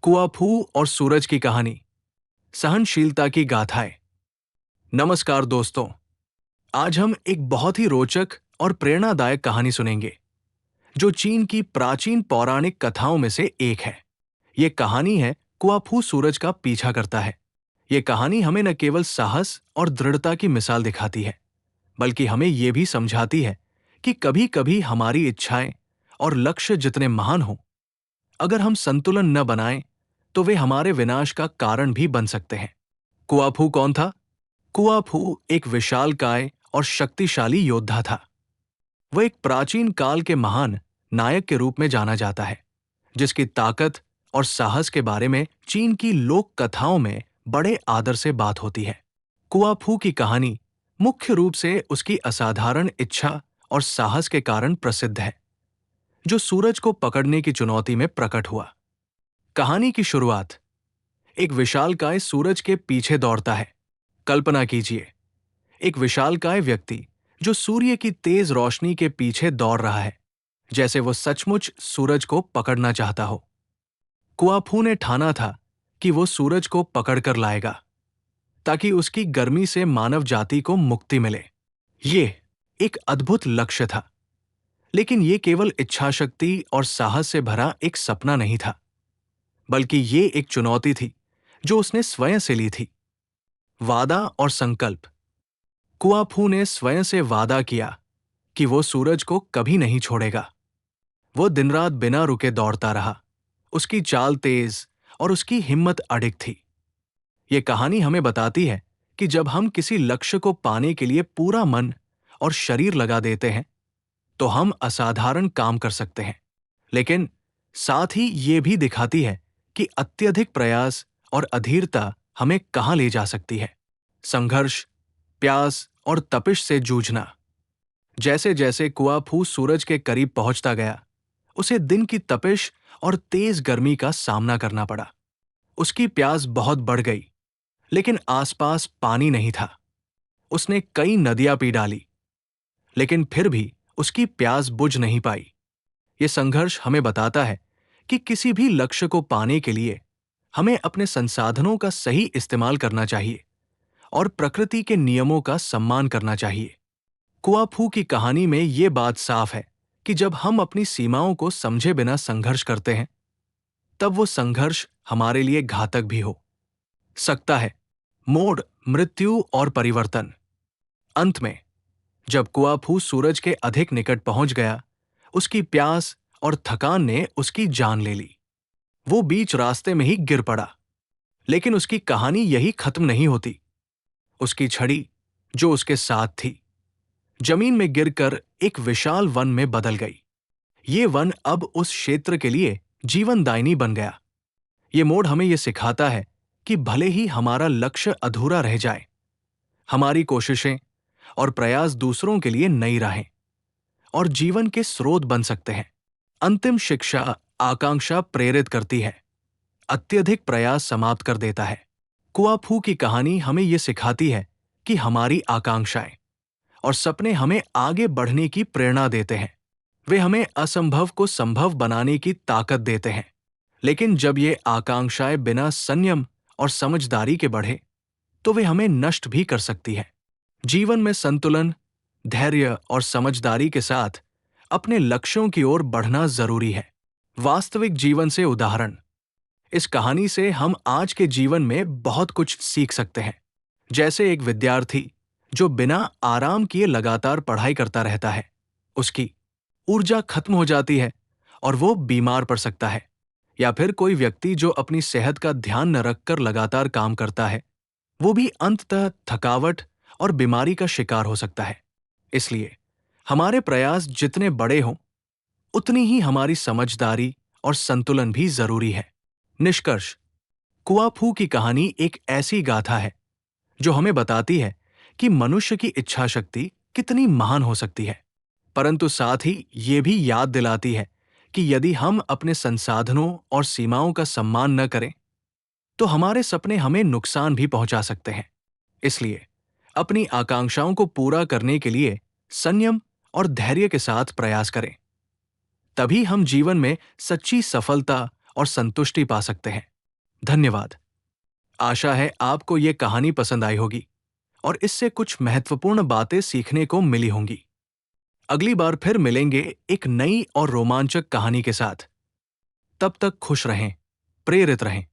कुआफू और सूरज की कहानी, सहनशीलता की गाथाएं। नमस्कार दोस्तों, आज हम एक बहुत ही रोचक और प्रेरणादायक कहानी सुनेंगे जो चीन की प्राचीन पौराणिक कथाओं में से एक है। ये कहानी है कुआफू सूरज का पीछा करता है। ये कहानी हमें न केवल साहस और दृढ़ता की मिसाल दिखाती है, बल्कि हमें ये भी समझाती है कि कभी-कभी हमारी इच्छाएं और लक्ष्य जितने महान हों, अगर हम संतुलन न बनाएं तो वे हमारे विनाश का कारण भी बन सकते हैं। कुआफू कौन था? कुआफू एक विशालकाय और शक्तिशाली योद्धा था। वह एक प्राचीन काल के महान नायक के रूप में जाना जाता है, जिसकी ताकत और साहस के बारे में चीन की लोक कथाओं में बड़े आदर से बात होती है। कुआफू की कहानी मुख्य रूप से उसकी असाधारण इच्छा और साहस के कारण प्रसिद्ध है, जो सूरज को पकड़ने की चुनौती में प्रकट हुआ। कहानी की शुरुआत एक विशालकाय सूरज के पीछे दौड़ता है। कल्पना कीजिए, एक विशालकाय व्यक्ति जो सूर्य की तेज रोशनी के पीछे दौड़ रहा है, जैसे वो सचमुच सूरज को पकड़ना चाहता हो। कुआफू ने ठाना था कि वो सूरज को पकड़कर लाएगा, ताकि उसकी गर्मी से मानव जाति को मुक्ति मिले। ये एक अद्भुत लक्ष्य था, लेकिन ये केवल इच्छाशक्ति और साहस से भरा एक सपना नहीं था, बल्कि ये एक चुनौती थी जो उसने स्वयं से ली थी। वादा और संकल्प। कुआफू ने स्वयं से वादा किया कि वो सूरज को कभी नहीं छोड़ेगा। वो दिन रात बिना रुके दौड़ता रहा। उसकी चाल तेज और उसकी हिम्मत अडिग थी। ये कहानी हमें बताती है कि जब हम किसी लक्ष्य को पाने के लिए पूरा मन और शरीर लगा देते हैं, तो हम असाधारण काम कर सकते हैं। लेकिन साथ ही ये भी दिखाती है कि अत्यधिक प्रयास और अधीरता हमें कहां ले जा सकती है। संघर्ष, प्यास और तपिश से जूझना। जैसे जैसे कुआफू सूरज के करीब पहुंचता गया, उसे दिन की तपिश और तेज गर्मी का सामना करना पड़ा। उसकी प्यास बहुत बढ़ गई, लेकिन आसपास पानी नहीं था। उसने कई नदियां पी डाली, लेकिन फिर भी उसकी प्यास बुझ नहीं पाई। ये संघर्ष हमें बताता है कि किसी भी लक्ष्य को पाने के लिए हमें अपने संसाधनों का सही इस्तेमाल करना चाहिए और प्रकृति के नियमों का सम्मान करना चाहिए। कुआफू की कहानी में ये बात साफ है कि जब हम अपनी सीमाओं को समझे बिना संघर्ष करते हैं, तब वो संघर्ष हमारे लिए घातक भी हो सकता है। मोड़, मृत्यु और परिवर्तन। अंत में जब कुआफू सूरज के अधिक निकट पहुंच गया, उसकी प्यास और थकान ने उसकी जान ले ली। वो बीच रास्ते में ही गिर पड़ा। लेकिन उसकी कहानी यही खत्म नहीं होती। उसकी छड़ी, जो उसके साथ थी, जमीन में गिरकर एक विशाल वन में बदल गई। ये वन अब उस क्षेत्र के लिए जीवनदायिनी बन गया। ये मोड़ हमें यह सिखाता है कि भले ही हमारा लक्ष्य अधूरा रह जाए, हमारी कोशिशें और प्रयास दूसरों के लिए नई राहें और जीवन के स्रोत बन सकते हैं। अंतिम शिक्षा आकांक्षा प्रेरित करती है, अत्यधिक प्रयास समाप्त कर देता है। कुआफू की कहानी हमें यह सिखाती है कि हमारी आकांक्षाएं और सपने हमें आगे बढ़ने की प्रेरणा देते हैं। वे हमें असंभव को संभव बनाने की ताकत देते हैं। लेकिन जब ये आकांक्षाएं बिना संयम और समझदारी के बढ़े, तो वे हमें नष्ट भी कर सकती है। जीवन में संतुलन, धैर्य और समझदारी के साथ अपने लक्ष्यों की ओर बढ़ना जरूरी है। वास्तविक जीवन से उदाहरण। इस कहानी से हम आज के जीवन में बहुत कुछ सीख सकते हैं। जैसे एक विद्यार्थी जो बिना आराम किए लगातार पढ़ाई करता रहता है, उसकी ऊर्जा खत्म हो जाती है और वो बीमार पड़ सकता है। या फिर कोई व्यक्ति जो अपनी सेहत का ध्यान न रखकर लगातार काम करता है, वो भी अंततः थकावट और बीमारी का शिकार हो सकता है। इसलिए हमारे प्रयास जितने बड़े हों, उतनी ही हमारी समझदारी और संतुलन भी जरूरी है। निष्कर्ष। कुआफू की कहानी एक ऐसी गाथा है जो हमें बताती है कि मनुष्य की इच्छा शक्ति कितनी महान हो सकती है, परंतु साथ ही ये भी याद दिलाती है कि यदि हम अपने संसाधनों और सीमाओं का सम्मान न करें, तो हमारे सपने हमें नुकसान भी पहुंचा सकते हैं। इसलिए अपनी आकांक्षाओं को पूरा करने के लिए संयम और धैर्य के साथ प्रयास करें। तभी हम जीवन में सच्ची सफलता और संतुष्टि पा सकते हैं। धन्यवाद। आशा है आपको ये कहानी पसंद आई होगी और इससे कुछ महत्वपूर्ण बातें सीखने को मिली होंगी। अगली बार फिर मिलेंगे एक नई और रोमांचक कहानी के साथ। तब तक खुश रहें, प्रेरित रहें।